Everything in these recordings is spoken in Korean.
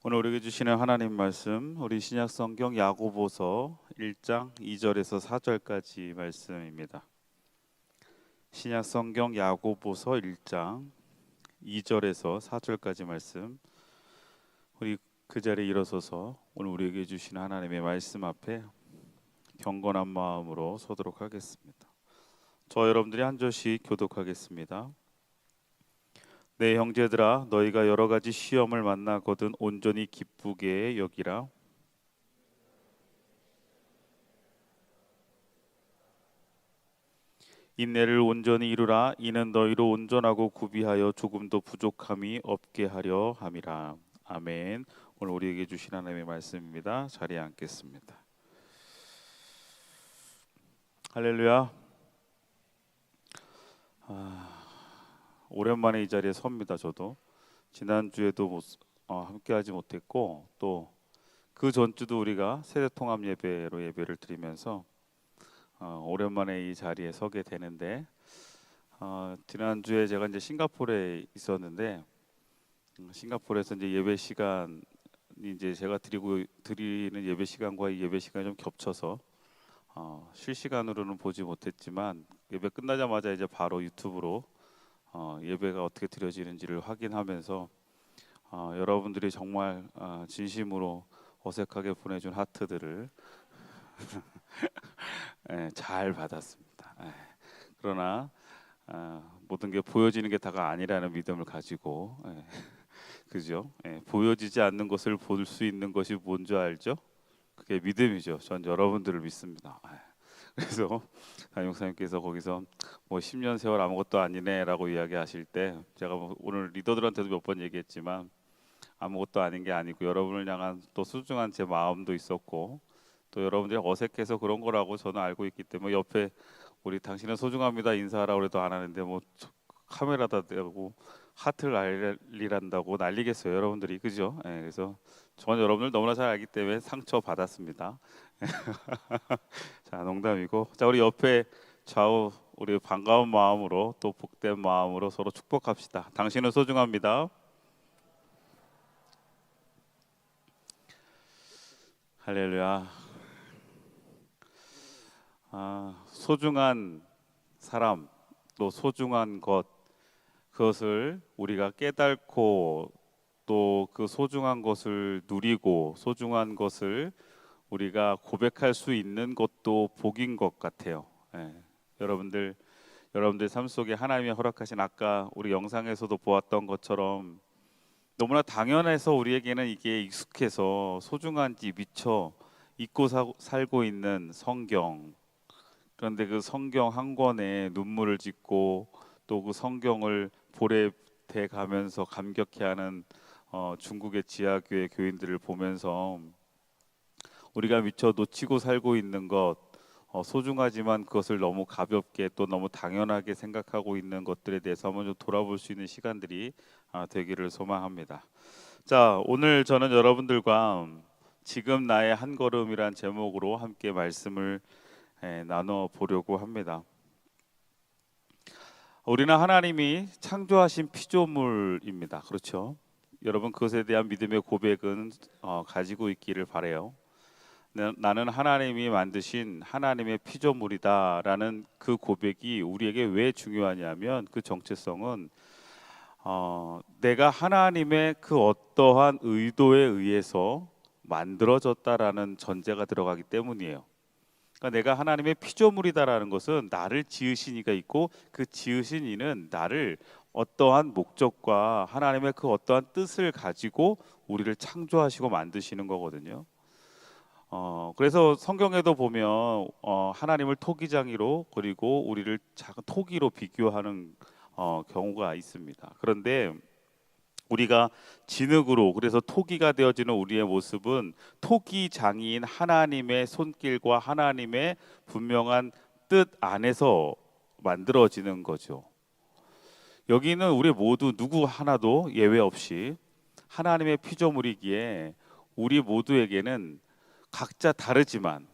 오늘 우리에게 주시는 하나님 말씀, 우리 신약 성경 야고보서 1장 2절에서 4절까지 말씀입니다. 신약 성경 야고보서 1장 2절에서 4절까지 말씀. 우리 그 자리에 일어서서 오늘 우리에게 주시는 하나님의 말씀 앞에 경건한 마음으로 서도록 하겠습니다. 저 여러분들이 한 절씩 교독하겠습니다. 내 형제들아, 너희가 여러 가지 시험을 만나거든 온전히 기쁘게 여기라. 인내를 온전히 이루라. 이는 너희로 온전하고 구비하여 조금도 부족함이 없게 하려 함이라. 아멘. 오늘 우리에게 주신 하나님의 말씀입니다. 자리에 앉겠습니다. 할렐루야. 오랜만에 이 자리에 섭니다. 저도 지난주에도 함께하지 못했고, 또 그 전주도 우리가 세대통합 예배로 예배를 드리면서 오랜만에 이 자리에 서게 되는데, 지난주에 제가 이제 싱가포르에 있었는데, 싱가포르에서 이제 예배 시간이 이제 제가 드리는 예배 시간과 이 예배 시간이 좀 겹쳐서 실시간으로는 보지 못했지만, 예배 끝나자마자 이제 바로 유튜브로 예배가 어떻게 드려지는지를 확인하면서 여러분들이 정말 진심으로 어색하게 보내준 하트들을 잘 받았습니다. 그러나 모든 게 보여지는 게 다가 아니라는 믿음을 가지고, 그죠? 보여지지 않는 것을 볼 수 있는 것이 뭔지 알죠? 그게 믿음이죠. 전 여러분들을 믿습니다. 그래서 담임 목사님께서 거기서 뭐 10년 세월 아무것도 아니네라고 이야기하실 때, 제가 오늘 리더들한테도 몇 번 얘기했지만 아무것도 아닌 게 아니고 여러분을 향한 또 소중한 제 마음도 있었고, 또 여러분들이 어색해서 그런 거라고 저는 알고 있기 때문에, 옆에 우리 당신은 소중합니다 인사하라고 해도 안 하는데 뭐 카메라다 대고 하트를 날리란다고 난리겠어요 여러분들이, 그죠? 그래서 저는 여러분들 너무나 잘 알기 때문에 상처 받았습니다. 자, 농담이고, 자, 우리 옆에 좌우 우리 반가운 마음으로 또 복된 마음으로 서로 축복합시다. 당신은 소중합니다. 할렐루야. 소중한 사람, 또 소중한 것, 그것을 우리가 깨닫고 또 그 소중한 것을 누리고 소중한 것을 우리가 고백할 수 있는 것도 복인 것 같아요. 여러분들 삶 속에 하나님이 허락하신, 아까 우리 영상에서도 보았던 것처럼 너무나 당연해서 우리에게는 이게 익숙해서 소중한지 미처 잊고 살고 있는 성경. 그런데 그 성경 한 권에 눈물을 짓고 또 그 성경을 볼에 대 가면서 감격해하는 중국의 지하교회 교인들을 보면서 우리가 미처 놓치고 살고 있는 것, 소중하지만 그것을 너무 가볍게 또 너무 당연하게 생각하고 있는 것들에 대해서 한번 좀 돌아볼 수 있는 시간들이 되기를 소망합니다. 자, 오늘 저는 여러분들과 지금 나의 한 걸음이란 제목으로 함께 말씀을 나눠 보려고 합니다. 우리는 하나님이 창조하신 피조물입니다. 그렇죠? 여러분, 그것에 대한 믿음의 고백은 가지고 있기를 바라요. 나는 하나님이 만드신 하나님의 피조물이다라는 그 고백이 우리에게 왜 중요하냐면, 그 정체성은 내가 하나님의 그 어떠한 의도에 의해서 만들어졌다라는 전제가 들어가기 때문이에요. 그러니까 내가 하나님의 피조물이다라는 것은 나를 지으신 이가 있고, 그 지으신 이는 나를 어떠한 목적과 하나님의 그 어떠한 뜻을 가지고 우리를 창조하시고 만드시는 거거든요. 그래서 성경에도 보면 하나님을 토기장이로, 그리고 우리를 작은 토기로 비교하는 경우가 있습니다. 그런데 우리가 진흙으로, 그래서 토기가 되어지는 우리의 모습은 토기장이인 하나님의 손길과 하나님의 분명한 뜻 안에서 만들어지는 거죠. 여기는 우리 모두 누구 하나도 예외 없이 하나님의 피조물이기에 우리 모두에게는 각자 다르지만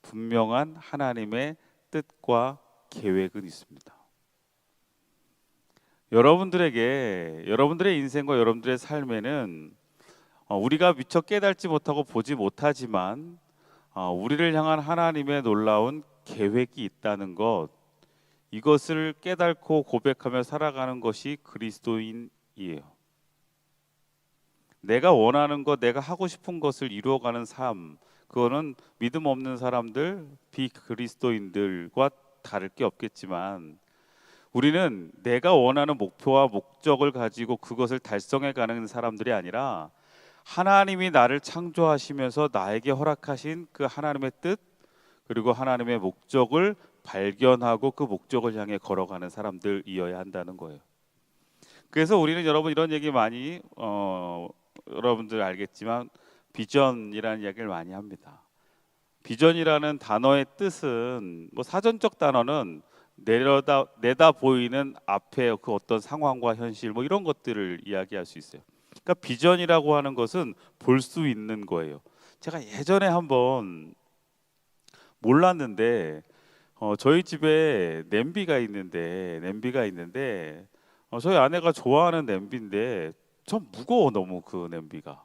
분명한 하나님의 뜻과 계획은 있습니다. 여러분들에게, 여러분들의 인생과 여러분들의 삶에는 우리가 미처 깨닫지 못하고 보지 못하지만 우리를 향한 하나님의 놀라운 계획이 있다는 것, 이것을 깨닫고 고백하며 살아가는 것이 그리스도인이에요. 내가 원하는 것, 내가 하고 싶은 것을 이루어가는 삶, 그거는 믿음 없는 사람들, 비그리스도인들과 다를 게 없겠지만, 우리는 내가 원하는 목표와 목적을 가지고 그것을 달성해 가는 사람들이 아니라 하나님이 나를 창조하시면서 나에게 허락하신 그 하나님의 뜻, 그리고 하나님의 목적을 발견하고 그 목적을 향해 걸어가는 사람들이어야 한다는 거예요. 그래서 우리는 여러분 이런 얘기 많이 여러분들 알겠지만 비전이라는 이야기를 많이 합니다. 비전이라는 단어의 뜻은 뭐 사전적 단어는 내다 보이는 앞에 그 어떤 상황과 현실 뭐 이런 것들을 이야기할 수 있어요. 그러니까 비전이라고 하는 것은 볼 수 있는 거예요. 제가 예전에 한번 몰랐는데 저희 집에 냄비가 있는데 저희 아내가 좋아하는 냄비인데 전 무거워 너무 그 냄비가.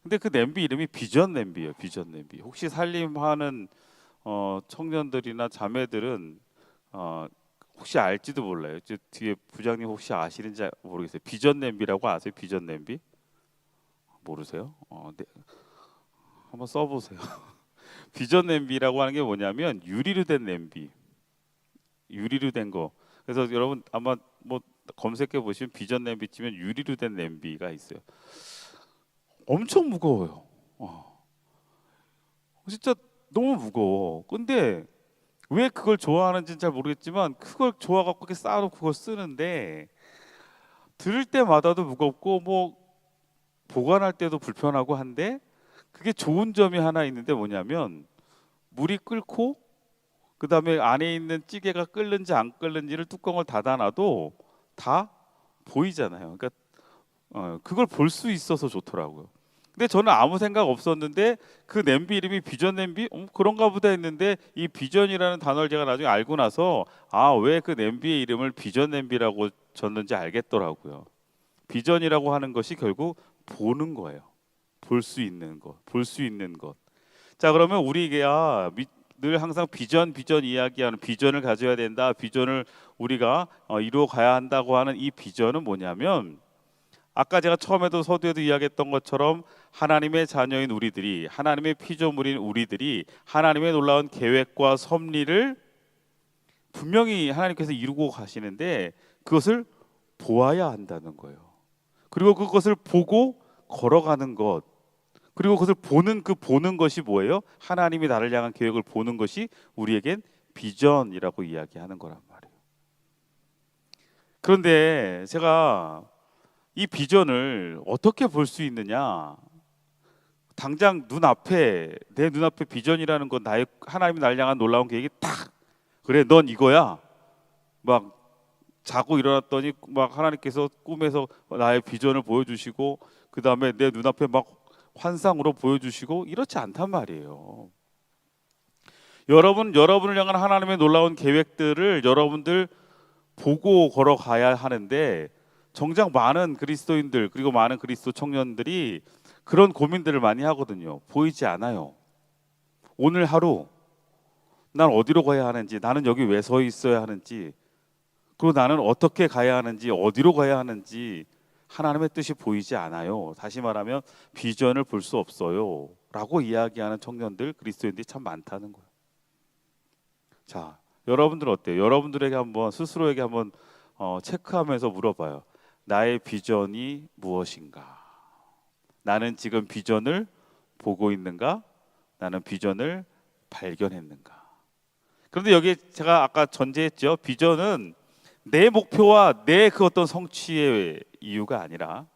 근데 그 냄비 이름이 비전 냄비예요. 비전 냄비. 혹시 살림하는 청년들이나 자매들은 어, 혹시 알지도 몰라요. 저 뒤에 부장님 혹시 아시는지 모르겠어요. 비전 냄비라고 아세요? 비전 냄비? 모르세요? 네. 한번 써보세요. 비전 냄비라고 하는 게 뭐냐면 유리로 된 냄비, 유리로 된 거. 그래서 여러분 아마 뭐 검색해 보시면 비전 냄비 치면 유리로 된 냄비가 있어요. 엄청 무거워요. 진짜 너무 무거워. 근데 왜 그걸 좋아하는지는 잘 모르겠지만 그걸 좋아갖고 이렇게 쌓아놓고 그걸 쓰는데 들을 때마다도 무겁고 뭐 보관할 때도 불편하고 한데 그게 좋은 점이 하나 있는데 뭐냐면 물이 끓고 그 다음에 안에 있는 찌개가 끓는지 안 끓는지를 뚜껑을 닫아놔도 다 보이잖아요. 그러니까 그걸 볼 수 있어서 좋더라고요. 근데 저는 아무 생각 없었는데 그 냄비 이름이 비전 냄비? 그런가 보다 했는데 이 비전이라는 단어를 제가 나중에 알고 나서 왜 그 냄비의 이름을 비전 냄비라고 졌는지 알겠더라고요. 비전이라고 하는 것이 결국 보는 거예요. 볼 수 있는 것, 볼 수 있는 것. 자, 그러면 우리가 늘 항상 비전 이야기하는 비전을 가져야 된다. 비전을 우리가 이루어 가야 한다고 하는 이 비전은 뭐냐면 아까 제가 처음에도 서두에도 이야기했던 것처럼 하나님의 자녀인 우리들이 하나님의 피조물인 우리들이 하나님의 놀라운 계획과 섭리를 분명히 하나님께서 이루고 가시는데 그것을 보아야 한다는 거예요. 그리고 그것을 보고 걸어가는 것, 그리고 그것을 보는 것이 뭐예요? 하나님이 나를 향한 계획을 보는 것이 우리에겐 비전이라고 이야기하는 거란 말이에요. 그런데 제가 이 비전을 어떻게 볼 수 있느냐? 당장 내 눈앞에 비전이라는 건 나의 하나님이 나를 향한 놀라운 계획이 딱 그래 넌 이거야. 막 자고 일어났더니 막 하나님께서 꿈에서 나의 비전을 보여주시고 그 다음에 내 눈앞에 막 환상으로 보여주시고 이렇지 않단 말이에요. 여러분을 향한 하나님의 놀라운 계획들을 여러분들 보고 걸어가야 하는데 정작 많은 그리스도인들 그리고 많은 그리스도 청년들이 그런 고민들을 많이 하거든요. 보이지 않아요. 오늘 하루 난 어디로 가야 하는지, 나는 여기 왜 서 있어야 하는지, 그리고 나는 어떻게 가야 하는지, 어디로 가야 하는지 하나님의 뜻이 보이지 않아요. 다시 말하면 비전을 볼 수 없어요. 라고 이야기하는 청년들, 그리스도인들이 참 많다는 거예요. 자, 여러분들은 어때요? 여러분들에게 한번 스스로에게 한번 체크하면서 물어봐요. 나의 비전이 무엇인가? 나는 지금 비전을 보고 있는가? 나는 비전을 발견했는가? 그런데 여기 제가 아까 전제했죠. 비전은 내 목표와 내 그 어떤 성취의 이유가 아니라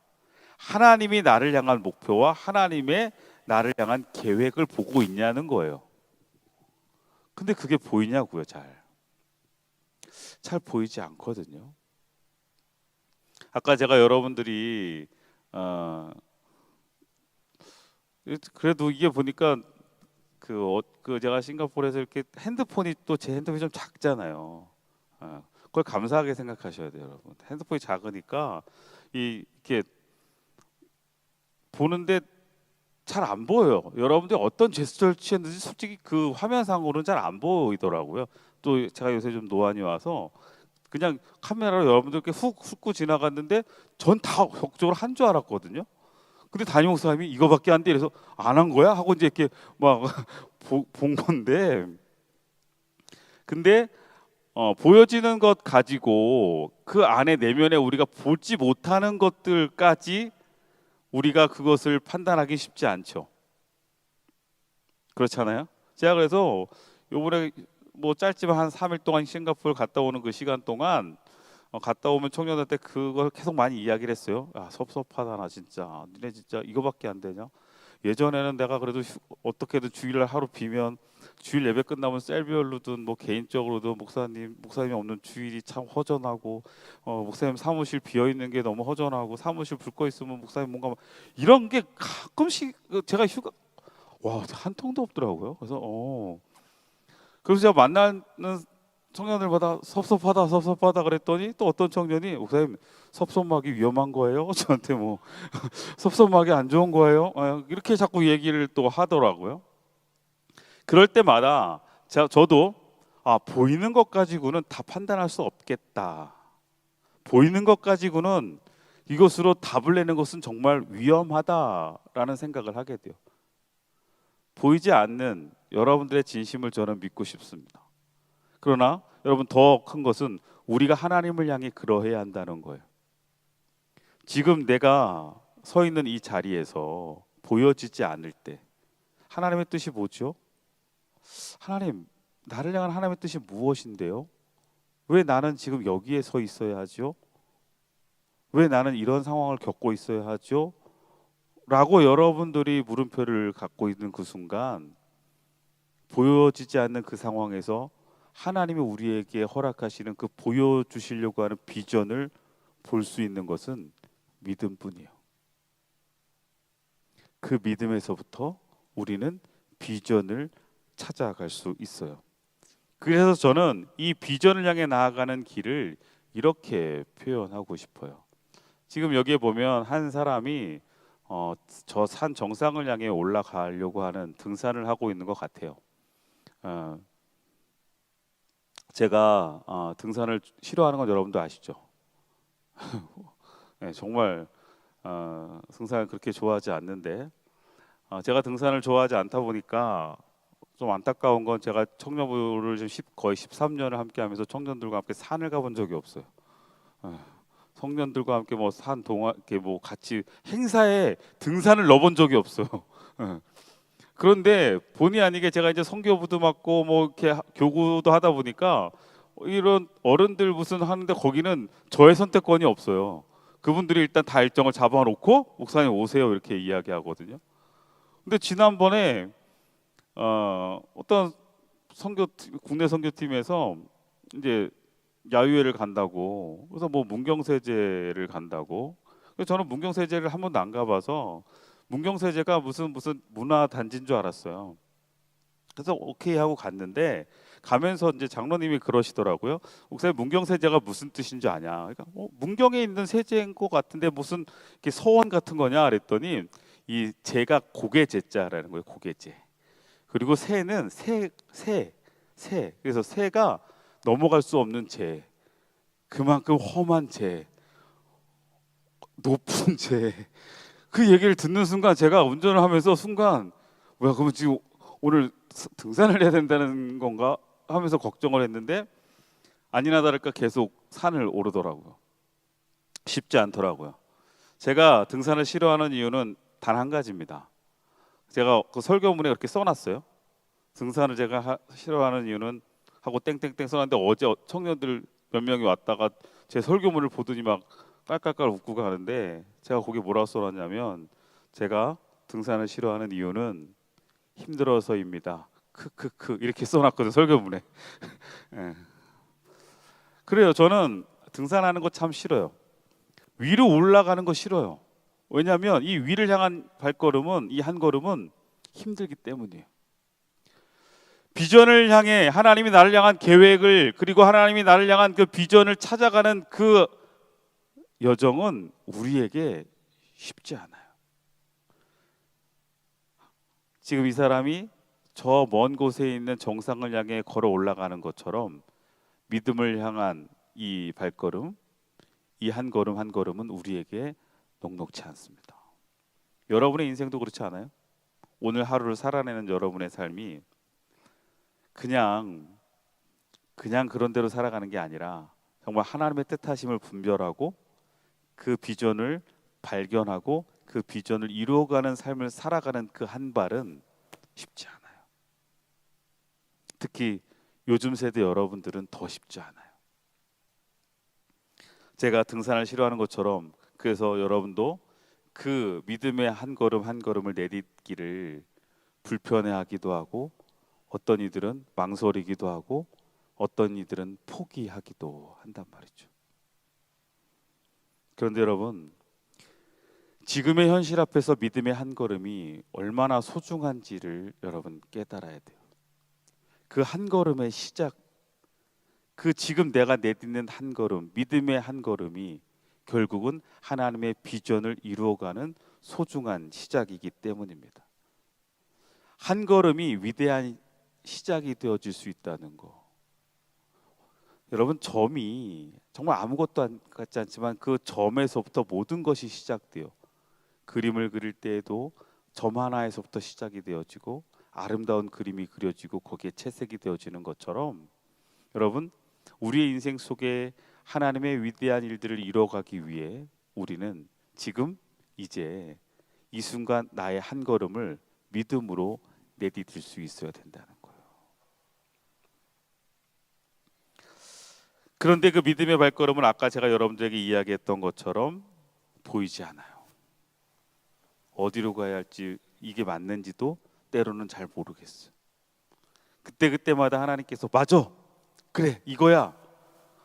하나님이 나를 향한 목표와 하나님의 나를 향한 계획을 보고 있냐는 거예요. 근데 그게 보이냐고요, 잘 보이지 않거든요. 아까 제가 여러분들이 그래도 이게 보니까 그 제가 싱가포르에서 이렇게 핸드폰이 또 제 핸드폰이 좀 작잖아요. 그걸 감사하게 생각하셔야 돼요, 여러분. 핸드폰이 작으니까 이렇게 보는데 잘 안 보여요. 여러분들이 어떤 제스처를 취했는지 솔직히 그 화면상으로는 잘 안 보이더라고요. 또 제가 요새 좀 노안이 와서 그냥 카메라로 여러분들께 훅 훑고 지나갔는데 전 다 적극적으로 한 줄 알았거든요. 근데 담임 목사님이 이거밖에 안 돼 이래서 안 한 거야? 하고 이제 이렇게 막 본 건데, 근데 보여지는 것 가지고 그 안에 내면에 우리가 보지 못하는 것들까지 우리가 그것을 판단하기 쉽지 않죠. 그렇잖아요. 제가 그래서 요번에 뭐 짧지만 한 3일 동안 싱가포르 갔다 오는 그 시간 동안 갔다 오면 청년한테 그걸 계속 많이 이야기를 했어요. 아, 섭섭하다 나 진짜. 니네 진짜 이거밖에 안 되냐? 예전에는 내가 그래도 어떻게든 주일날 하루 비면 주일 예배 끝나면 셀비얼로든 뭐 개인적으로든 목사님이 없는 주일이 참 허전하고 목사님 사무실 비어 있는 게 너무 허전하고 사무실 불 꺼 있으면 목사님 뭔가 이런 게 가끔씩 제가 휴가 와 한 통도 없더라고요. 그래서 제가 만나는 청년들마다 섭섭하다 그랬더니 또 어떤 청년이 목사님 섭섭하기 위험한 거예요? 저한테 뭐 섭섭하기 안 좋은 거예요? 이렇게 자꾸 얘기를 또 하더라고요. 그럴 때마다 저도 보이는 것 가지고는 다 판단할 수 없겠다. 보이는 것 가지고는 이것으로 답을 내는 것은 정말 위험하다라는 생각을 하게 돼요. 보이지 않는 여러분들의 진심을 저는 믿고 싶습니다. 그러나 여러분 더 큰 것은 우리가 하나님을 향해 그러해야 한다는 거예요. 지금 내가 서 있는 이 자리에서 보여지지 않을 때 하나님의 뜻이 뭐죠? 하나님, 나를 향한 하나님의 뜻이 무엇인데요? 왜 나는 지금 여기에 서 있어야 하죠? 왜 나는 이런 상황을 겪고 있어야 하죠? 라고 여러분들이 물음표를 갖고 있는 그 순간 보여지지 않는 그 상황에서 하나님이 우리에게 허락하시는 그 보여주시려고 하는 비전을 볼 수 있는 것은 믿음뿐이에요. 그 믿음에서부터 우리는 비전을 찾아갈 수 있어요. 그래서 저는 이 비전을 향해 나아가는 길을 이렇게 표현하고 싶어요. 지금 여기에 보면 한 사람이 저 산 정상을 향해 올라가려고 하는 등산을 하고 있는 것 같아요. 제가 등산을 싫어하는 건 여러분도 아시죠? 네, 정말 등산을 그렇게 좋아하지 않는데 제가 등산을 좋아하지 않다 보니까 좀 안타까운 건 제가 청년부를 지금 거의 13년을 함께하면서 청년들과 함께 산을 가본 적이 없어요. 청년들과 함께 뭐 산 동안 이렇게 뭐 같이 행사에 등산을 넣어본 적이 없어요. 그런데 본의 아니게 제가 이제 선교부도 맡고 뭐 이렇게 교구도 하다 보니까 이런 어른들 무슨 하는데 거기는 저의 선택권이 없어요. 그분들이 일단 다 일정을 잡아놓고 목사님 오세요 이렇게 이야기하거든요. 근데 지난번에 어떤 국내 선교팀에서 이제 야유회를 간다고 그래서 뭐 문경세제를 간다고 그래서 저는 문경세제를 한 번도 안 가봐서 문경세제가 무슨 문화 단지인 줄 알았어요. 그래서 오케이 하고 갔는데 가면서 이제 장로님이 그러시더라고요. 목사님 문경세제가 무슨 뜻인지 아냐? 그러니까 문경에 있는 세제인 것 같은데 무슨 이렇게 서원 같은 거냐? 그랬더니 이 제가 고개제자라는 거예요. 고개제. 그리고 세는 세. 그래서 세가 넘어갈 수 없는 제. 그만큼 험한 제. 높은 제. 그 얘기를 듣는 순간 제가 운전을 하면서 순간 뭐야 그러면 지금 오늘 등산을 해야 된다는 건가 하면서 걱정을 했는데 아니나 다를까 계속 산을 오르더라고요. 쉽지 않더라고요. 제가 등산을 싫어하는 이유는 단 한 가지입니다. 제가 그 설교문에 그렇게 써놨어요. 등산을 제가 싫어하는 이유는 하고 땡땡땡 써놨는데 어제 청년들 몇 명이 왔다가 제 설교문을 보더니 막 깔깔깔 웃고 가는데 제가 거기 뭐라고 써놨냐면 제가 등산을 싫어하는 이유는 힘들어서입니다. 크크크 이렇게 써놨거든 설교문에. 예. 그래요. 저는 등산하는 거 참 싫어요. 위로 올라가는 거 싫어요. 왜냐하면 이 위를 향한 발걸음은 이 한 걸음은 힘들기 때문이에요. 비전을 향해 하나님이 나를 향한 계획을 그리고 하나님이 나를 향한 그 비전을 찾아가는 그 여정은 우리에게 쉽지 않아요. 지금 이 사람이 저 먼 곳에 있는 정상을 향해 걸어 올라가는 것처럼 믿음을 향한 이 발걸음, 이 한 걸음 한 걸음은 우리에게 녹록치 않습니다. 여러분의 인생도 그렇지 않아요? 오늘 하루를 살아내는 여러분의 삶이 그냥 그런 대로 살아가는 게 아니라 정말 하나님의 뜻하심을 분별하고 그 비전을 발견하고 그 비전을 이루어가는 삶을 살아가는 그 한 발은 쉽지 않아요. 특히 요즘 세대 여러분들은 더 쉽지 않아요. 제가 등산을 싫어하는 것처럼 그래서 여러분도 그 믿음의 한 걸음 한 걸음을 내딛기를 불편해하기도 하고 어떤 이들은 망설이기도 하고 어떤 이들은 포기하기도 한단 말이죠. 그런데 여러분, 지금의 현실 앞에서 믿음의 한 걸음이 얼마나 소중한지를 여러분 깨달아야 돼요. 그 한 걸음의 시작, 그 지금 내가 내딛는 한 걸음, 믿음의 한 걸음이 결국은 하나님의 비전을 이루어가는 소중한 시작이기 때문입니다. 한 걸음이 위대한 시작이 되어질 수 있다는 거. 여러분, 점이 정말 아무것도 같지 않지만 그 점에서부터 모든 것이 시작돼요. 그림을 그릴 때에도 점 하나에서부터 시작이 되어지고 아름다운 그림이 그려지고 거기에 채색이 되어지는 것처럼 여러분, 우리의 인생 속에 하나님의 위대한 일들을 이뤄가기 위해 우리는 지금 이제 이 순간 나의 한 걸음을 믿음으로 내디딜 수 있어야 된다는 거예요. 그런데 그 믿음의 발걸음은 아까 제가 여러분들에게 이야기했던 것처럼 보이지 않아요. 어디로 가야 할지 이게 맞는지도 때로는 잘 모르겠어요. 그때마다 하나님께서 맞아, 그래, 이거야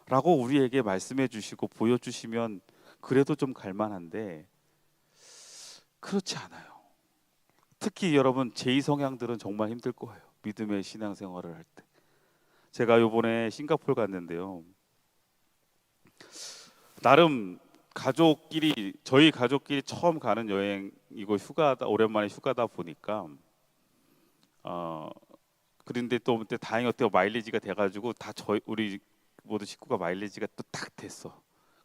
라고 우리에게 말씀해 주시고 보여주시면 그래도 좀 갈만한데 그렇지 않아요. 특히 여러분 제2 성향들은 정말 힘들 거예요. 믿음의 신앙생활을 할 때. 제가 요번에 싱가포르 갔는데요, 나름 저희 가족끼리 처음 가는 여행이고 오랜만에 휴가다 보니까 그런데 또 그때 다행히 어때요, 마일리지가 돼가지고 다 우리 모두 식구가 마일리지가 또 딱 됐어.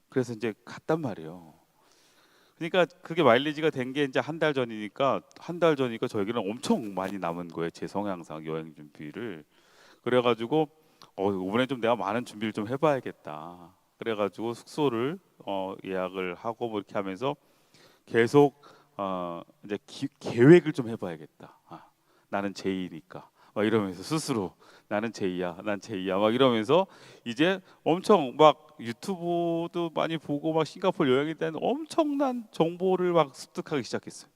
그래서 이제 갔단 말이에요. 그러니까 그게 마일리지가 된 게 이제 한 달 전이니까 저에게는 엄청 많이 남은 거예요. 제 성향상 여행 준비를. 그래가지고 이번에 좀 내가 많은 준비를 좀 해봐야겠다. 그래가지고 숙소를 예약을 하고 뭐 이렇게 하면서 계속 이제 계획을 좀 해봐야겠다. 나는 제이니까 막 이러면서 스스로 나는 제이야, 난 제이야 막 이러면서 이제 엄청 막 유튜브도 많이 보고 막 싱가포르 여행에 대한 엄청난 정보를 막 습득하기 시작했어요.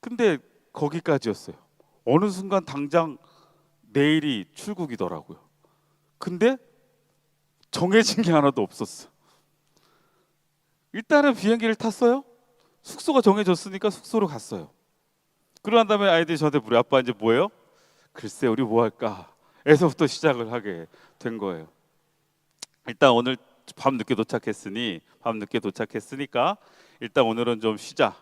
근데 거기까지였어요. 어느 순간 당장 내일이 출국이더라고요. 근데 정해진 게 하나도 없었어. 일단은 비행기를 탔어요. 숙소가 정해졌으니까 숙소로 갔어요. 그러한 다음에 아이들이 저한테 물어요. 아빠 이제 뭐예요? 글쎄 우리 뭐 할까? 에서부터 시작을 하게 된 거예요. 일단 오늘 밤 늦게 도착했으니까 일단 오늘은 좀 쉬자.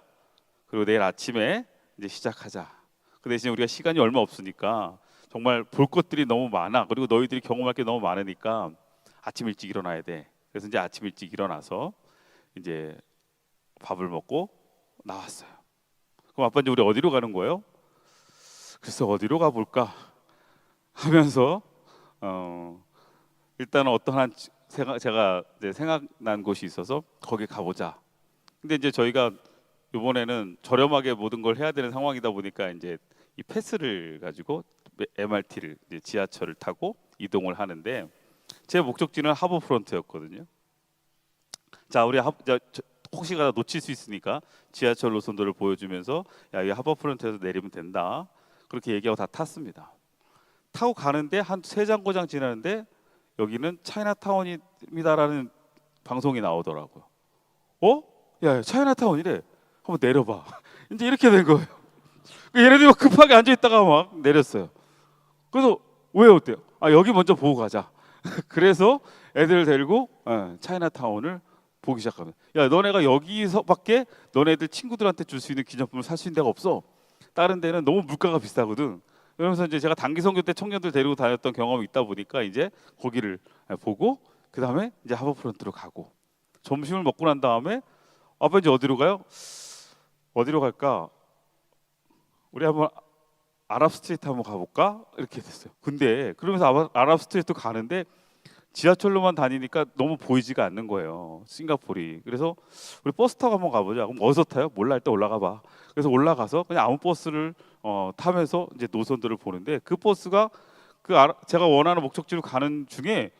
그리고 내일 아침에 이제 시작하자. 그 대신 우리가 시간이 얼마 없으니까 정말 볼 것들이 너무 많아. 그리고 너희들이 경험할 게 너무 많으니까 아침 일찍 일어나야 돼. 그래서 이제 아침 일찍 일어나서 이제 밥을 먹고 나왔어요. 그럼 아빠 이제 우리 어디로 가는 거예요? 글쎄 어디로 가볼까 하면서 일단은 제가 이제 생각난 곳이 있어서 거기 가보자. 근데 이제 저희가 이번에는 저렴하게 모든 걸 해야 되는 상황이다 보니까 이제 이 패스를 가지고 MRT를 이제 지하철을 타고 이동을 하는데 제 목적지는 하버프론트였거든요. 자, 혹시나 놓칠 수 있으니까 지하철 노선도를 보여주면서 야, 이 하버프론트에서 내리면 된다. 그렇게 얘기하고 다 탔습니다. 타고 가는데 한 3정거장 지나는데 여기는 차이나타운입니다라는 방송이 나오더라고요. 야, 차이나타운이래. 한번 내려봐. 이제 이렇게 된 거예요. 얘네들이 막 급하게 앉아 있다가 막 내렸어요. 그래서 왜 어때요? 여기 먼저 보고 가자. 그래서 애들을 데리고 차이나타운을 보기 시작하면, 야 너네가 여기서밖에 너네들 친구들한테 줄 수 있는 기념품을 살 수 있는 데가 없어. 다른 데는 너무 물가가 비싸거든. 그러면서 이제 제가 단기 선교 때 청년들 데리고 다녔던 경험이 있다 보니까 이제 거기를 보고 그 다음에 이제 하버프론트로 가고 점심을 먹고 난 다음에 아빠 이제 어디로 가요? 어디로 갈까? 우리 한번 아랍 스트리트 한번 가볼까? 이렇게 됐어요. 근데 그러면서 아랍 스트리트 가는데 지하철로만 다니니까 너무 보이지가 않는 거예요, 싱가포르이. 그래서 우리 버스 타고 한번 가보자. 그럼 어디서 타요? 몰라, 일단 올라가 봐. 그래서 올라가서 그냥 아무 버스를 타면서 이제 노선들을 보는데 그 버스가 제가 원하는 목적지로 가는 중에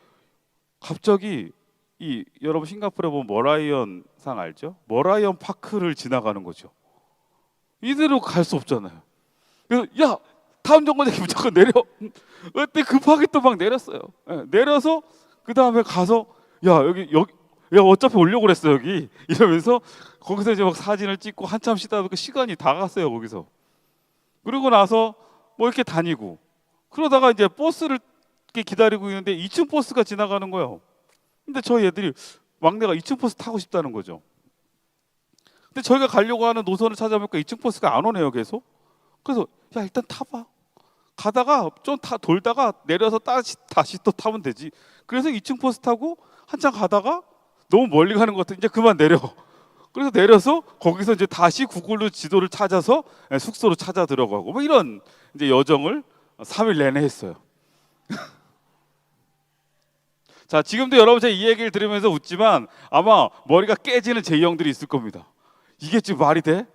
갑자기 여러분 싱가포르에 보면 머라이언 상 알죠? 머라이언 파크를 지나가는 거죠. 이대로 갈 수 없잖아요. 그래서 야 다음 정거장에 무조건 내려. 그때 급하게 또 막 내렸어요. 내려서 그 다음에 가서 야 야 어차피 오려고 그랬어 여기 이러면서 거기서 이제 막 사진을 찍고 한참 쉬다 보니까 시간이 다 갔어요 거기서. 그리고 나서 뭐 이렇게 다니고 그러다가 이제 버스를 이렇게 기다리고 있는데 2층 버스가 지나가는 거예요. 근데 저희 애들이 막내가 2층 버스 타고 싶다는 거죠. 근데 저희가 가려고 하는 노선을 찾아보니까 2층 버스가 안 오네요 계속. 그래서 야 일단 타봐. 가다가 좀 돌다가 내려서 다시 또 타면 되지. 그래서 2층 버스 타고 한참 가다가 너무 멀리 가는 것 같아. 이제 그만 내려. 그래서 내려서 거기서 이제 다시 구글로 지도를 찾아서 숙소로 찾아 들어가고 뭐 이런 이제 여정을 3일 내내 했어요. 자, 지금도 여러분 제 이 얘기를 들으면서 웃지만 아마 머리가 깨지는 제 형들이 있을 겁니다. 이게 지금 말이 돼?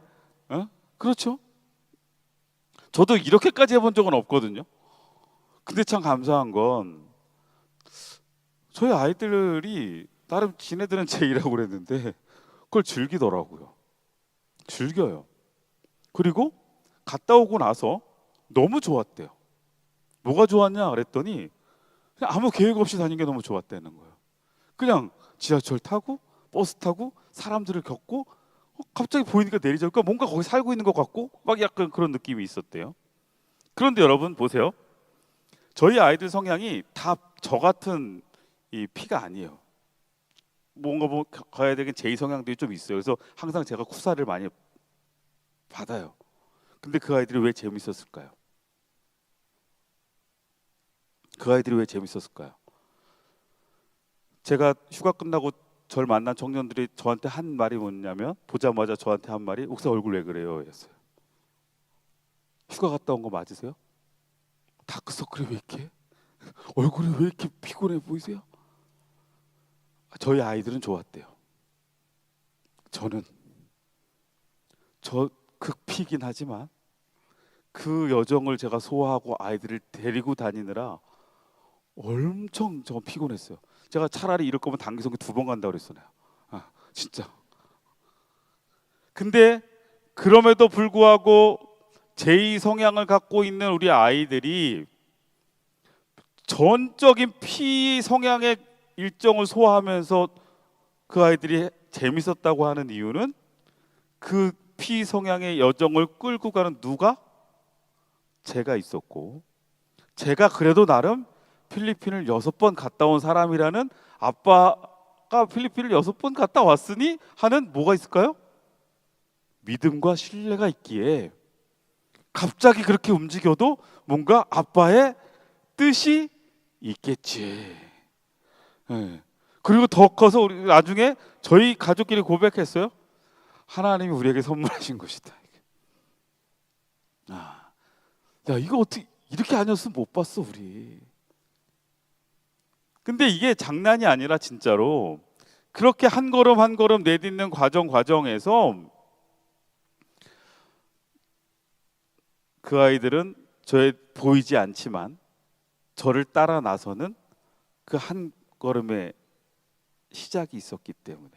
그렇죠? 저도 이렇게까지 해본 적은 없거든요. 근데 참 감사한 건 저희 아이들이 나름 지네들은 제이라고 그랬는데 그걸 즐기더라고요. 즐겨요. 그리고 갔다 오고 나서 너무 좋았대요. 뭐가 좋았냐 그랬더니 그냥 아무 계획 없이 다닌 게 너무 좋았다는 거예요. 그냥 지하철 타고 버스 타고 사람들을 겪고 갑자기 보이니까 내리자니까 뭔가 거기 살고 있는 것 같고 막 약간 그런 느낌이 있었대요. 그런데 여러분 보세요. 저희 아이들 성향이 다 저 같은 이 피가 아니에요. 뭔가 뭐 가야 되긴 제 성향들이 좀 있어요. 그래서 항상 제가 쿠사를 많이 받아요. 근데 그 아이들이 왜 재밌었을까요? 그 아이들이 왜 재밌었을까요? 제가 휴가 끝나고 절 만난 청년들이 저한테 한 말이 뭐냐면 보자마자 저한테 한 말이 옥사 얼굴 왜 그래요? 였어요. 휴가 갔다 온 거 맞으세요? 다크서클이 왜 이렇게? 얼굴이 왜 이렇게 피곤해 보이세요? 저희 아이들은 좋았대요. 저는 저 극피긴 하지만 그 여정을 제가 소화하고 아이들을 데리고 다니느라 엄청 저 피곤했어요. 제가 차라리 이럴 거면 단기선교 2번 간다고 그랬어요. 진짜. 근데 그럼에도 불구하고 제2 성향을 갖고 있는 우리 아이들이 전적인 피 성향의 일정을 소화하면서 그 아이들이 재밌었다고 하는 이유는 그 피 성향의 여정을 끌고 가는 누가? 제가 있었고 제가 그래도 나름 필리핀을 6번 갔다 온 사람이라는 아빠가 필리핀을 6번 갔다 왔으니 하는 뭐가 있을까요? 믿음과 신뢰가 있기에 갑자기 그렇게 움직여도 뭔가 아빠의 뜻이 있겠지. 그리고 더 커서 우리 나중에 저희 가족끼리 고백했어요. 하나님이 우리에게 선물하신 것이다. 야 이거 어떻게 이렇게 아니었으면 못 봤어 우리. 근데 이게 장난이 아니라 진짜로 그렇게 한 걸음 한 걸음 내딛는 과정에서 그 아이들은 저의 보이지 않지만 저를 따라 나서는 그 한 걸음의 시작이 있었기 때문에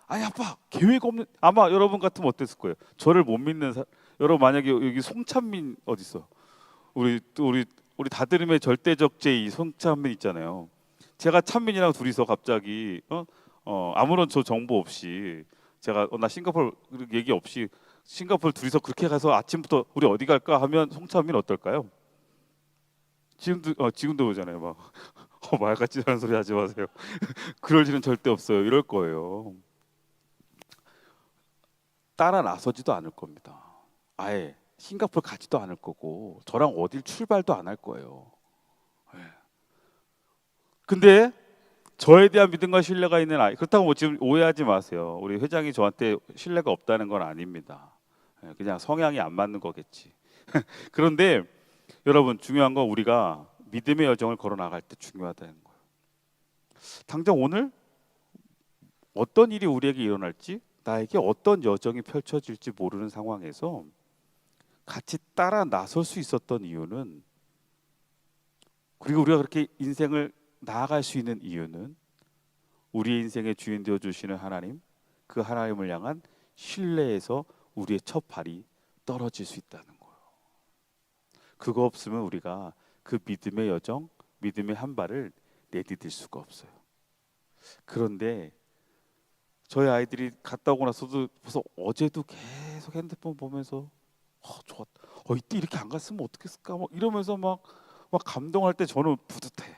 아니 아빠 계획 없는 아마 여러분 같으면 어땠을 거예요. 저를 못 믿는 여러분 만약에 여기 송찬민 어디 있어? 우리 다드림의 절대적 제이 송찬민 있잖아요. 제가 찬민이랑 둘이서 갑자기 아무런 저 정보 없이 제가 나 싱가포르 얘기 없이 싱가포르 둘이서 그렇게 가서 아침부터 우리 어디 갈까 하면 송찬민 어떨까요? 지금도 오잖아요. 막 말 같지도 않은 소리 하지 마세요. 그럴 일은 절대 없어요. 이럴 거예요. 따라 나서지도 않을 겁니다. 아예 싱가포르 가지도 않을 거고 저랑 어딜 출발도 안 할 거예요. 예. 근데 저에 대한 믿음과 신뢰가 있는 아이, 그렇다고 뭐 지금 오해하지 마세요. 우리 회장이 저한테 신뢰가 없다는 건 아닙니다. 예, 그냥 성향이 안 맞는 거겠지. 그런데 여러분 중요한 건 우리가 믿음의 여정을 걸어 나갈 때 중요하다는 거예요. 당장 오늘 어떤 일이 우리에게 일어날지, 나에게 어떤 여정이 펼쳐질지 모르는 상황에서 같이 따라 나설 수 있었던 이유는, 그리고 우리가 그렇게 인생을 나아갈 수 있는 이유는 우리의 인생의 주인 되어 주시는 하나님, 그 하나님을 향한 신뢰에서 우리의 첫 발이 떨어질 수 있다는 거예요. 그거 없으면 우리가 그 믿음의 여정, 믿음의 한 발을 내디딜 수가 없어요. 그런데 저희 아이들이 갔다 오고 나서도 벌써 어제도 계속 핸드폰 보면서 좋았. 이때 이렇게 안 갔으면 어떻겠을까? 막 이러면서 막 감동할 때 저는 뿌듯해.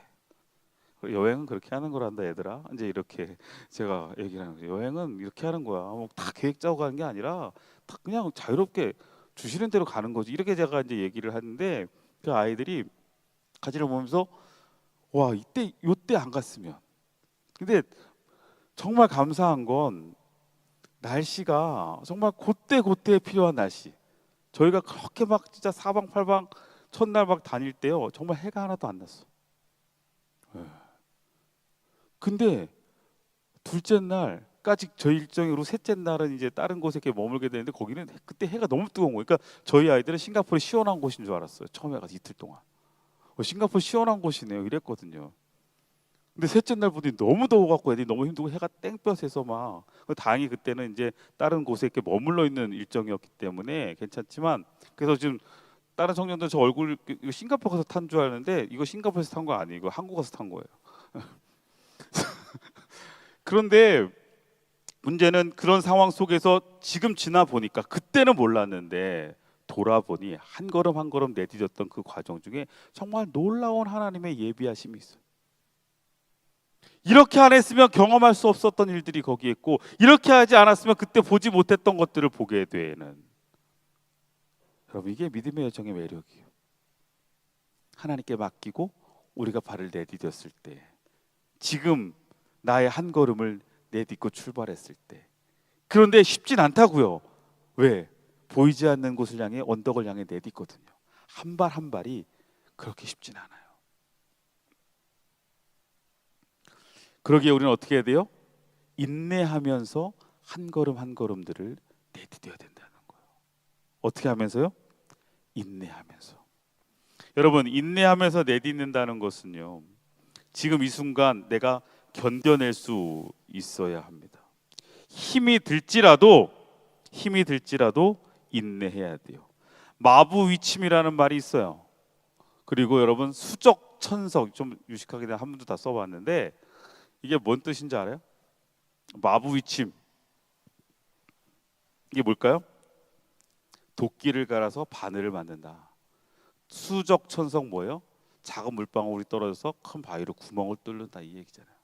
여행은 그렇게 하는 거란다 얘들아. 이제 이렇게 제가 얘기를 하는 거예요. 여행은 이렇게 하는 거야. 뭐 다 계획 짜고 가는 게 아니라 다 그냥 자유롭게 주시는 대로 가는 거지. 이렇게 제가 이제 얘기를 하는데 그 아이들이 가지를 보면서 와 이때 요때 안 갔으면. 근데 정말 감사한 건 날씨가 정말 그때그때에 필요한 날씨. 저희가 그렇게 막 진짜 사방팔방 첫날 막 다닐 때요 정말 해가 하나도 안 났어. 예. 근데 둘째 날까지 저희 일정으로 셋째 날은 이제 다른 곳에 이렇게 머물게 되는데 거기는 그때 해가 너무 뜨거운 거예요. 그러니까 저희 아이들은 싱가포르 시원한 곳인 줄 알았어요. 처음에 가서 이틀 동안. 싱가포르 시원한 곳이네요. 이랬거든요. 근데 셋째 날 보더니 너무 더워갖고 애들이 너무 힘들고 해가 땡볕에서 막 다행히 그때는 이제 다른 곳에 이렇게 머물러 있는 일정이었기 때문에 괜찮지만 그래서 지금 다른 청년들 저 얼굴 이거 싱가포르 가서 탄 줄 알았는데 이거 싱가포르에서 탄 거 아니에요. 이거 한국 가서 탄 거예요. 그런데 문제는 그런 상황 속에서 지금 지나 보니까 그때는 몰랐는데 돌아보니 한 걸음 한 걸음 내디뎠던 그 과정 중에 정말 놀라운 하나님의 예비하심이 있어요. 이렇게 안 했으면 경험할 수 없었던 일들이 거기에 있고 이렇게 하지 않았으면 그때 보지 못했던 것들을 보게 되는, 여러분 이게 믿음의 여정의 매력이에요. 하나님께 맡기고 우리가 발을 내디뎠을 때, 지금 나의 한 걸음을 내딛고 출발했을 때. 그런데 쉽진 않다고요. 왜? 보이지 않는 곳을 향해 언덕을 향해 내딛거든요. 한 발 한 발이 그렇게 쉽진 않아요. 그러기에 우리는 어떻게 해야 돼요? 인내하면서 한 걸음 한 걸음들을 내디뎌야 된다는 거예요. 어떻게 하면서요? 인내하면서. 여러분 인내하면서 내딛는다는 것은요, 지금 이 순간 내가 견뎌낼 수 있어야 합니다. 힘이 들지라도 인내해야 돼요. 마부위침이라는 말이 있어요. 그리고 여러분 수적천석, 좀 유식하게 한 번도 다 써봤는데 이게 뭔 뜻인지 알아요? 마부위침, 이게 뭘까요? 도끼를 갈아서 바늘을 만든다. 수적천석 뭐예요? 작은 물방울이 떨어져서 큰 바위로 구멍을 뚫는다, 이 얘기잖아요.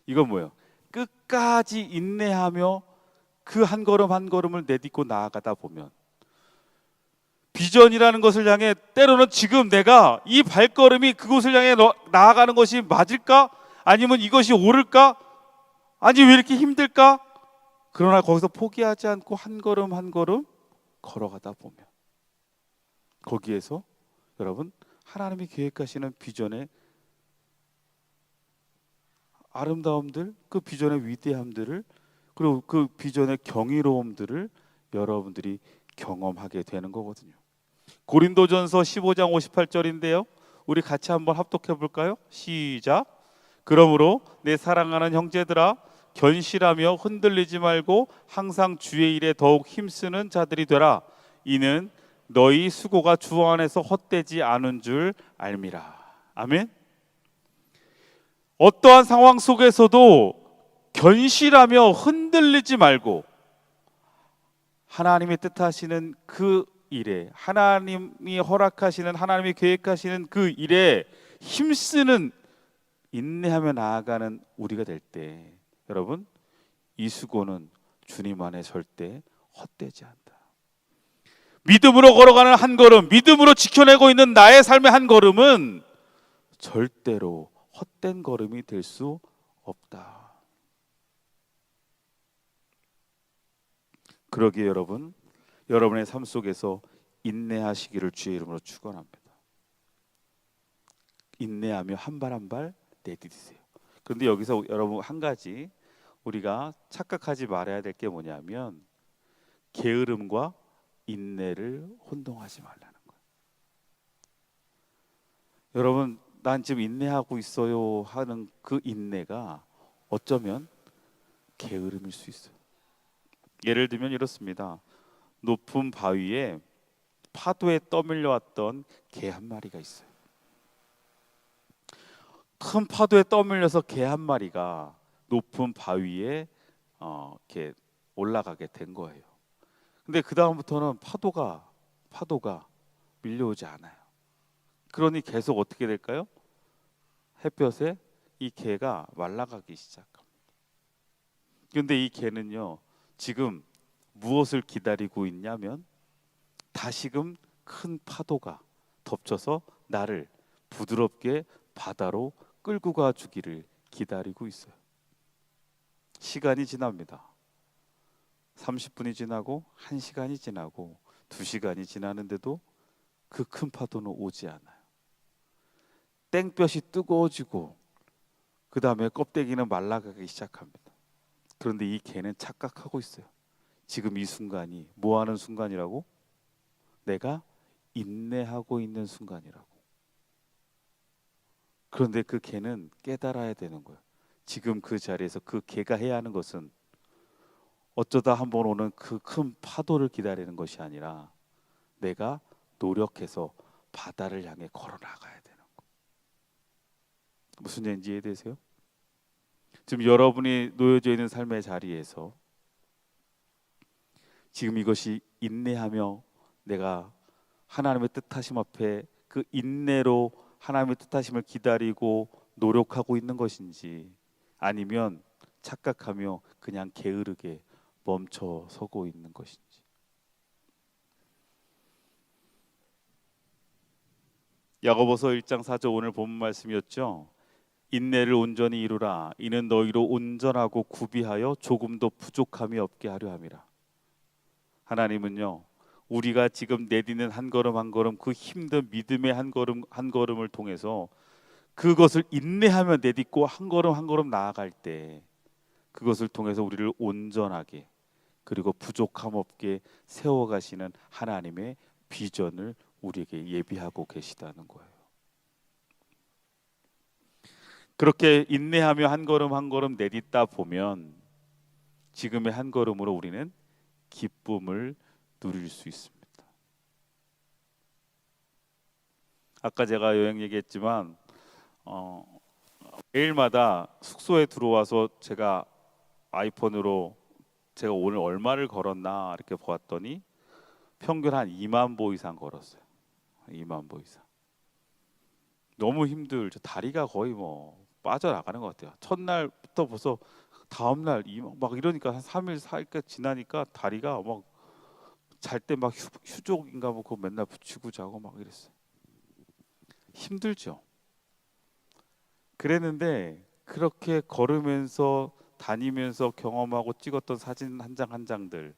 이건 뭐예요? 끝까지 인내하며 그 한 걸음 한 걸음을 내딛고 나아가다 보면 비전이라는 것을 향해, 때로는 지금 내가 이 발걸음이 그곳을 향해 나아가는 것이 맞을까? 아니면 이것이 옳을까? 아니 왜 이렇게 힘들까? 그러나 거기서 포기하지 않고 한 걸음 한 걸음 걸어가다 보면 거기에서 여러분 하나님이 계획하시는 비전의 아름다움들, 그 비전의 위대함들을, 그리고 그 비전의 경이로움들을 여러분들이 경험하게 되는 거거든요. 고린도전서 15장 58절인데요. 우리 같이 한번 합독해 볼까요? 시작. 그러므로 내 사랑하는 형제들아, 견실하며 흔들리지 말고 항상 주의 일에 더욱 힘쓰는 자들이 되라. 이는 너희 수고가 주 안에서 헛되지 않은 줄 알미라. 아멘. 어떠한 상황 속에서도 견실하며 흔들리지 말고 하나님의 뜻하시는 그 일에, 하나님이 허락하시는, 하나님이 계획하시는 그 일에 힘쓰는 인내하며 나아가는 우리가 될 때, 여러분, 이 수고는 주님 안에 절대 헛되지 않다. 믿음으로 걸어가는 한 걸음, 믿음으로 지켜내고 있는 나의 삶의 한 걸음은 절대로 헛된 걸음이 될 수 없다. 그러기에 여러분, 여러분의 삶 속에서 인내하시기를 주의 이름으로 축원합니다. 인내하며 한 발 한 발 내디디세요. 그런데 여기서 여러분 한 가지 우리가 착각하지 말아야 될 게 뭐냐면, 게으름과 인내를 혼동하지 말라는 거예요. 여러분, 난 지금 인내하고 있어요 하는 그 인내가 어쩌면 게으름일 수 있어요. 예를 들면 이렇습니다. 높은 바위에 파도에 떠밀려 왔던 개 한 마리가 있어요. 큰 파도에 떠밀려서 개 한 마리가 높은 바위에 이렇게 올라가게 된 거예요. 근데 그 다음부터는 파도가 밀려오지 않아요. 그러니 계속 어떻게 될까요? 햇볕에 이 개가 말라가기 시작합니다. 그런데 이 개는요, 지금 무엇을 기다리고 있냐면, 다시금 큰 파도가 덮쳐서 나를 부드럽게 바다로 끌고 가 주기를 기다리고 있어요. 시간이 지납니다. 30분이 지나고 1시간이 지나고 2시간이 지나는데도 그 큰 파도는 오지 않아요. 땡볕이 뜨거워지고 그 다음에 껍데기는 말라가기 시작합니다. 그런데 이 개는 착각하고 있어요. 지금 이 순간이 뭐 하는 순간이라고? 내가 인내하고 있는 순간이라고. 그런데 그 개는 깨달아야 되는 거예요. 지금 그 자리에서 그 개가 해야 하는 것은 어쩌다 한번 오는 그 큰 파도를 기다리는 것이 아니라 내가 노력해서 바다를 향해 걸어 나가야 되는 거예요. 무슨 얘기인지 이해되세요? 지금 여러분이 놓여져 있는 삶의 자리에서 지금 이것이 인내하며 내가 하나님의 뜻하심 앞에 그 인내로 하나님의 뜻하심을 기다리고 노력하고 있는 것인지, 아니면 착각하며 그냥 게으르게 멈춰 서고 있는 것인지. 야고보서 1장 4절 오늘 본 말씀이었죠. 인내를 온전히 이루라. 이는 너희로 온전하고 구비하여 조금도 부족함이 없게 하려 함이라. 하나님은요, 우리가 지금 내딛는 한 걸음 한 걸음, 그 힘든 믿음의 한 걸음 한 걸음을 통해서 그것을 인내하며 내딛고 한 걸음 한 걸음 나아갈 때, 그것을 통해서 우리를 온전하게 그리고 부족함 없게 세워가시는 하나님의 비전을 우리에게 예비하고 계시다는 거예요. 그렇게 인내하며 한 걸음 한 걸음 내딛다 보면 지금의 한 걸음으로 우리는 기쁨을 누릴 수 있습니다. 아까 제가 여행 얘기했지만 매일마다 숙소에 들어와서 제가 아이폰으로 제가 오늘 얼마를 걸었나 이렇게 보았더니 평균 한 2만 보 이상 걸었어요. 2만 보 이상. 너무 힘들죠. 다리가 거의 뭐 빠져나가는 것 같아요. 첫날부터 벌써 다음날 막 이러니까 한 3일 4일까지 지나니까 다리가 막 잘 때 막 휴족인가 뭐 그거 맨날 붙이고 자고 막 이랬어요. 힘들죠. 그랬는데 그렇게 걸으면서 다니면서 경험하고 찍었던 사진 한 장 한 장들,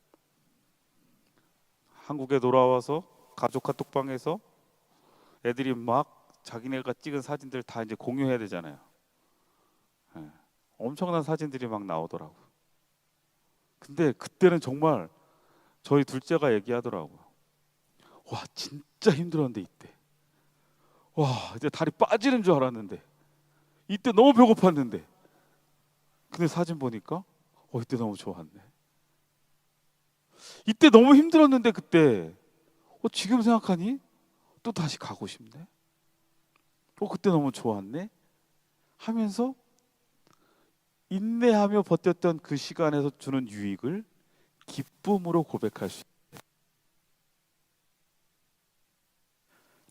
한국에 돌아와서 가족 카톡방에서 애들이 막 자기네가 찍은 사진들 다 이제 공유해야 되잖아요. 예. 엄청난 사진들이 막 나오더라고. 근데 그때는 정말 저희 둘째가 얘기하더라고요. 와, 진짜 힘들었는데 이때. 와, 이제 다리 빠지는 줄 알았는데 이때 너무 배고팠는데. 근데 사진 보니까 이때 너무 좋았네. 이때 너무 힘들었는데 그때 지금 생각하니 또 다시 가고 싶네. 그때 너무 좋았네 하면서 인내하며 버텼던 그 시간에서 주는 유익을 기쁨으로 고백할 수 있어요.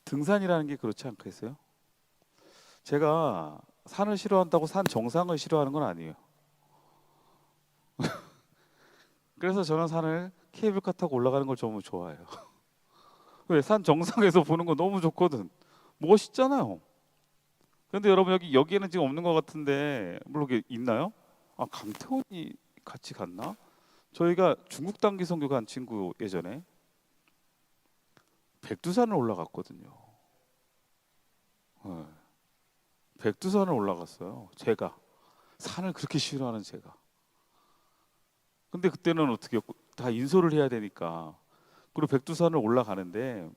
등산이라는 게 그렇지 않겠어요? 제가 산을 싫어한다고 산 정상을 싫어하는 건 아니에요. 그래서 저는 산을 케이블카 타고 올라가는 걸 너무 좋아해요. 왜? 산 정상에서 보는 거 너무 좋거든. 멋있잖아요. 근데 여러분 여기에는 지금 없는 것 같은데 물론 이게 있나요? 아, 강태원이 같이 갔나? 저희가 중국 단기 선교 간 친구 예전에 백두산을 올라갔거든요. 네. 백두산을 올라갔어요. 제가 산을 그렇게 싫어하는 제가. 근데 그때는 어떻게 했고, 다 인솔을 해야 되니까 그리고 백두산을 올라가는데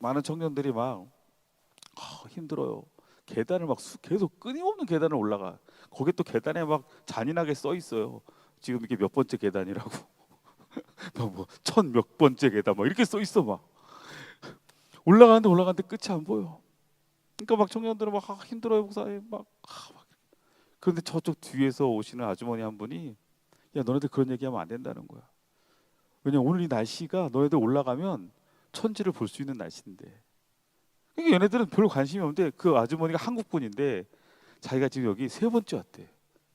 많은 청년들이 막 힘들어요. 계단을 막 계속 끊임없는 계단을 올라가. 거기 또 계단에 막 잔인하게 써 있어요. 지금 이게 몇 번째 계단이라고. 천 몇 번째 계단 막 이렇게 써 있어 막. 올라가는데 끝이 안 보여. 그러니까 막 청년들은 막 힘들어요 목사님 막. 그런데 저쪽 뒤에서 오시는 아주머니 한 분이 야 너네들 그런 얘기하면 안 된다는 거야. 왜냐면 오늘 이 날씨가 너네들 올라가면 천지를 볼 수 있는 날씨인데. 그러니까 얘네들은 별로 관심이 없는데 그 아주머니가 한국 분인데 자기가 지금 여기 세 번째 왔대.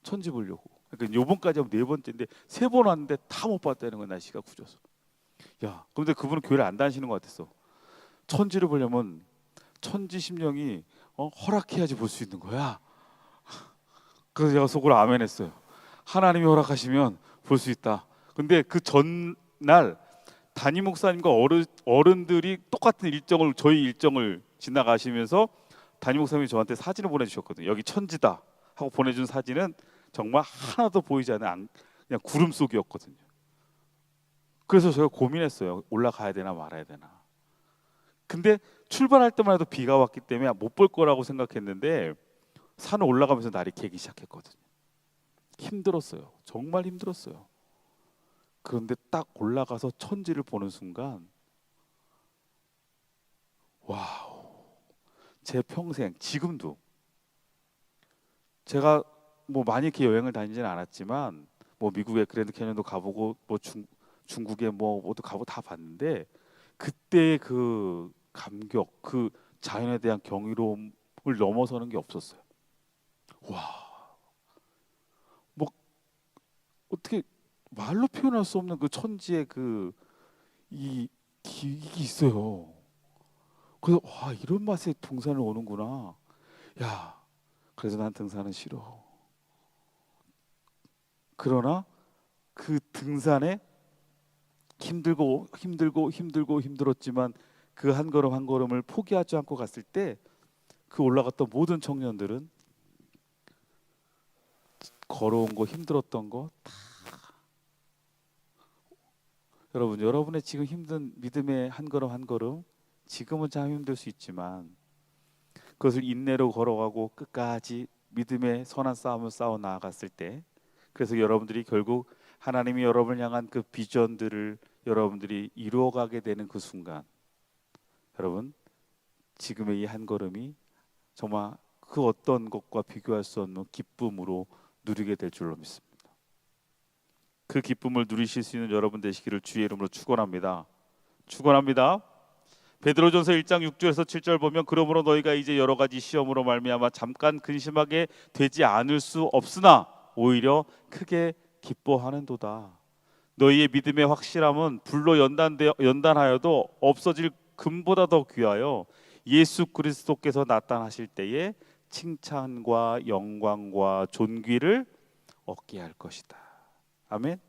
천지 보려고. 그러니까 요번까지 하면 네 번째인데 세 번 왔는데 다 못 봤다는 거야 날씨가 굳어서. 야, 그런데 그분은 교회를 안 다니시는 것 같았어. 천지를 보려면 천지 심령이 허락해야지 볼 수 있는 거야. 그래서 제가 속으로 아멘했어요. 하나님이 허락하시면 볼 수 있다. 근데 그 전날 담임 목사님과 어른들이 똑같은 일정을 저희 일정을 지나가시면서 담임 목사님이 저한테 사진을 보내주셨거든요. 여기 천지다 하고 보내준 사진은 정말 하나도 보이지 않는 그냥 구름 속이었거든요. 그래서 제가 고민했어요. 올라가야 되나 말아야 되나. 근데 출발할 때만 해도 비가 왔기 때문에 못 볼 거라고 생각했는데 산을 올라가면서 날이 개기 시작했거든요. 힘들었어요. 정말 힘들었어요. 그런데 딱 올라가서 천지를 보는 순간 와우. 제 평생 지금도 제가 뭐 많이 이렇게 여행을 다니지는 않았지만 뭐 미국의 그랜드 캐년도 가보고 뭐 중국에 뭐 모두 가보고 다 봤는데 그때의 그 감격, 그 자연에 대한 경이로움을 넘어서는 게 없었어요. 와, 뭐 어떻게 말로 표현할 수 없는 그 천지의 이 기익이 있어요. 그래서 와 이런 맛에 등산을 오는구나. 야, 그래서 난 등산은 싫어. 그러나 그 등산에 힘들었지만 그 한 걸음 한 걸음을 포기하지 않고 갔을 때 그 올라갔던 모든 청년들은 걸어온 거 힘들었던 거 여러분 여러분의 지금 힘든 믿음의 한 걸음 한 걸음 지금은 참 힘들 수 있지만 그것을 인내로 걸어가고 끝까지 믿음의 선한 싸움을 싸워 나아갔을 때 그래서 여러분들이 결국 하나님이 여러분을 향한 그 비전들을 여러분들이 이루어가게 되는 그 순간 여러분 지금의 이 한 걸음이 정말 그 어떤 것과 비교할 수 없는 기쁨으로 누리게 될 줄로 믿습니다. 그 기쁨을 누리실 수 있는 여러분 되시기를 주의 이름으로 축원합니다. 축원합니다. 베드로전서 1장 6절에서 7절 보면 그러므로 너희가 이제 여러 가지 시험으로 말미암아 잠깐 근심하게 되지 않을 수 없으나 오히려 크게 기뻐하는도다. 너희의 믿음의 확실함은 불로 연단하여도 없어질 금보다 더 귀하여 예수 그리스도께서 나타나실 때에 칭찬과 영광과 존귀를 얻게 할 것이다. 아멘.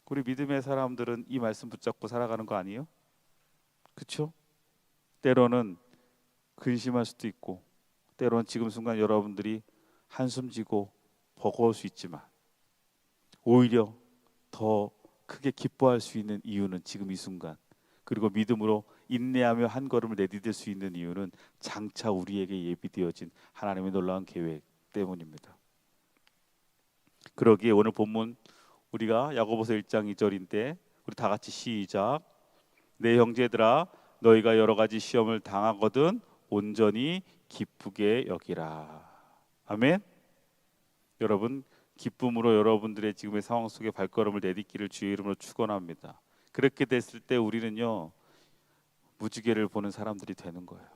우리 믿음의 사람들은 이 말씀 붙잡고 살아가는 거 아니에요? 그렇죠? 때로는 근심할 수도 있고 때로는 지금 순간 여러분들이 한숨 지고 버거울 수 있지만 오히려 더 크게 기뻐할 수 있는 이유는 지금 이 순간 그리고 믿음으로 인내하며 한 걸음을 내디딜 수 있는 이유는 장차 우리에게 예비되어진 하나님의 놀라운 계획 때문입니다. 그러기에 오늘 본문 우리가 야고보서 1장 2절인데 우리 다 같이 시작. 내 형제들아 너희가 여러 가지 시험을 당하거든 온전히 기쁘게 여기라. 아멘. 여러분 기쁨으로 여러분들의 지금의 상황 속에 발걸음을 내딛기를 주의 이름으로 축원합니다. 그렇게 됐을 때 우리는요 무지개를 보는 사람들이 되는 거예요.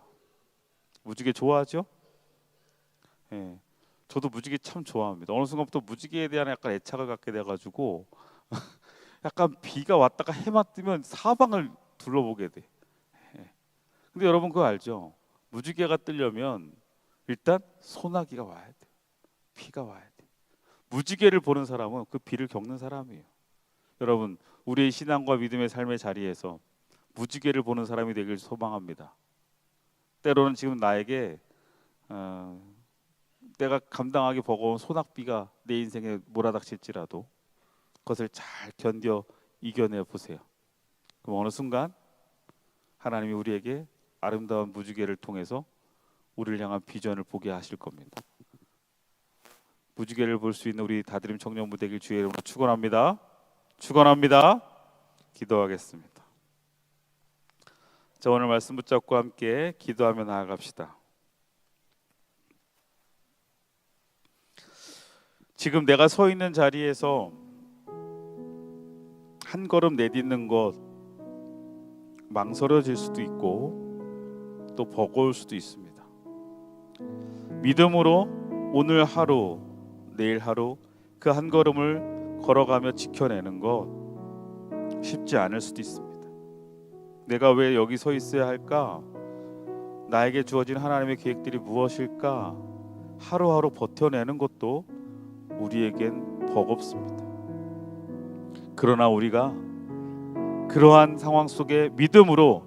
무지개 좋아하죠? 예. 저도 무지개 참 좋아합니다. 어느 순간부터 무지개에 대한 약간 애착을 갖게 돼가지고 약간 비가 왔다가 해만 뜨면 사방을 둘러보게 돼. 예. 근데 여러분 그거 알죠? 무지개가 뜨려면 일단 소나기가 와야 돼. 비가 와야 돼. 무지개를 보는 사람은 그 비를 겪는 사람이에요. 여러분, 우리의 신앙과 믿음의 삶의 자리에서 무지개를 보는 사람이 되길 소망합니다. 때로는 지금 나에게 내가 감당하기 버거운 소낙비가 내 인생에 몰아닥칠지라도 그것을 잘 견뎌 이겨내 보세요. 그럼 어느 순간 하나님이 우리에게 아름다운 무지개를 통해서 우리를 향한 비전을 보게 하실 겁니다. 무지개를 볼 수 있는 우리 다드림 청년부 되길 주의 이름으로 축원합니다. 축원합니다. 기도하겠습니다. 자, 오늘 말씀 붙잡고 함께 기도하며 나아갑시다. 지금 내가 서 있는 자리에서 한 걸음 내딛는 것 망설여질 수도 있고 또 버거울 수도 있습니다. 믿음으로 오늘 하루, 내일 하루 그 한 걸음을 걸어가며 지켜내는 것 쉽지 않을 수도 있습니다. 내가 왜 여기 서 있어야 할까? 나에게 주어진 하나님의 계획들이 무엇일까? 하루하루 버텨내는 것도 우리에겐 버겁습니다. 그러나 우리가 그러한 상황 속에 믿음으로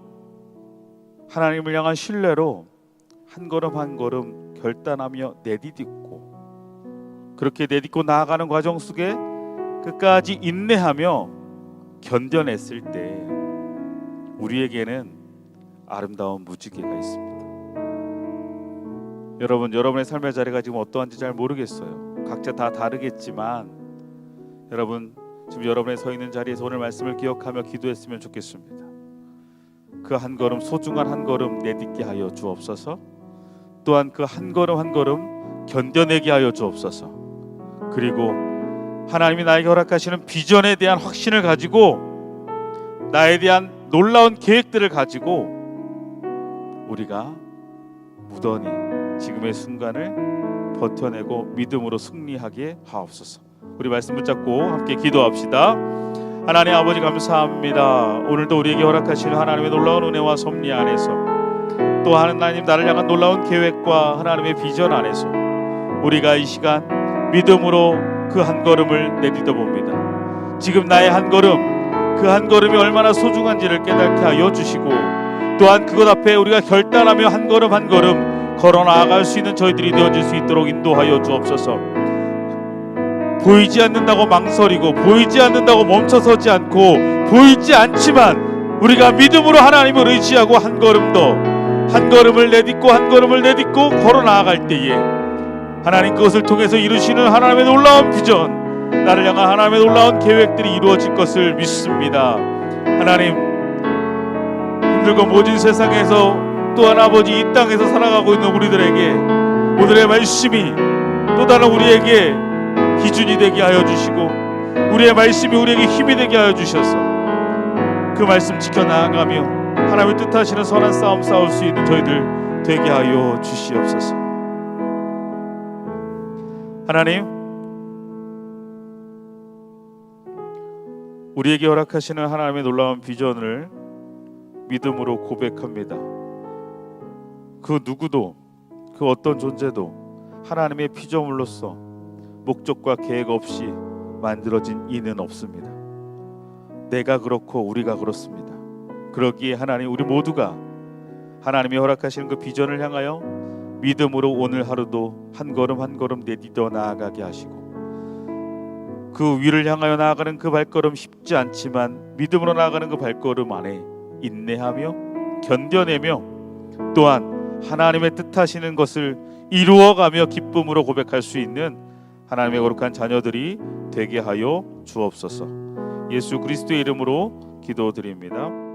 하나님을 향한 신뢰로 한 걸음 한 걸음 결단하며 내디딛고 그렇게 내딛고 나아가는 과정 속에 끝까지 인내하며 견뎌냈을 때 우리에게는 아름다운 무지개가 있습니다. 여러분, 여러분의 삶의 자리가 지금 어떠한지 잘 모르겠어요. 각자 다 다르겠지만 여러분 지금 여러분의 서 있는 자리에서 오늘 말씀을 기억하며 기도했으면 좋겠습니다. 그 한 걸음, 소중한 한 걸음 내딛게 하여 주옵소서. 또한 그 한 걸음 한 걸음 견뎌내게 하여 주옵소서. 그리고 하나님이 나에게 허락하시는 비전에 대한 확신을 가지고 나에 대한 놀라운 계획들을 가지고 우리가 무던히 지금의 순간을 버텨내고 믿음으로 승리하게 하옵소서. 우리 말씀 붙잡고 함께 기도합시다. 하나님 아버지 감사합니다. 오늘도 우리에게 허락하시는 하나님의 놀라운 은혜와 섭리 안에서 또 하나님 나를 향한 놀라운 계획과 하나님의 비전 안에서 우리가 이 시간 믿음으로 그 한 걸음을 내딛어 봅니다. 지금 나의 한 걸음, 그 한 걸음이 얼마나 소중한지를 깨닫게 하여 주시고 또한 그것 앞에 우리가 결단하며 한 걸음 한 걸음 걸어 나아갈 수 있는 저희들이 되어질 수 있도록 인도하여 주옵소서. 보이지 않는다고 망설이고 보이지 않는다고 멈춰서지 않고 보이지 않지만 우리가 믿음으로 하나님을 의지하고 한 걸음 더 한 걸음을 내딛고 한 걸음을 내딛고 걸어 나아갈 때에 하나님 그것을 통해서 이루시는 하나님의 놀라운 비전, 나를 향한 하나님의 놀라운 계획들이 이루어질 것을 믿습니다. 하나님, 힘들고 모진 세상에서 또한 아버지 이 땅에서 살아가고 있는 우리들에게 오늘의 말씀이 또 다른 우리에게 기준이 되게 하여 주시고 우리의 말씀이 우리에게 힘이 되게 하여 주셔서 그 말씀 지켜나가며 하나님의 뜻하시는 선한 싸움 싸울 수 있는 저희들 되게 하여 주시옵소서. 하나님, 우리에게 허락하시는 하나님의 놀라운 비전을 믿음으로 고백합니다. 그 누구도 그 어떤 존재도 하나님의 피조물로서 목적과 계획 없이 만들어진 이는 없습니다. 내가 그렇고 우리가 그렇습니다. 그러기에 하나님, 우리 모두가 하나님이 허락하시는 그 비전을 향하여 믿음으로 오늘 하루도 한 걸음 한 걸음 내딛어 나아가게 하시고 그 위를 향하여 나아가는 그 발걸음 쉽지 않지만 믿음으로 나아가는 그 발걸음 안에 인내하며 견뎌내며 또한 하나님의 뜻하시는 것을 이루어가며 기쁨으로 고백할 수 있는 하나님의 거룩한 자녀들이 되게 하여 주옵소서. 예수 그리스도의 이름으로 기도드립니다.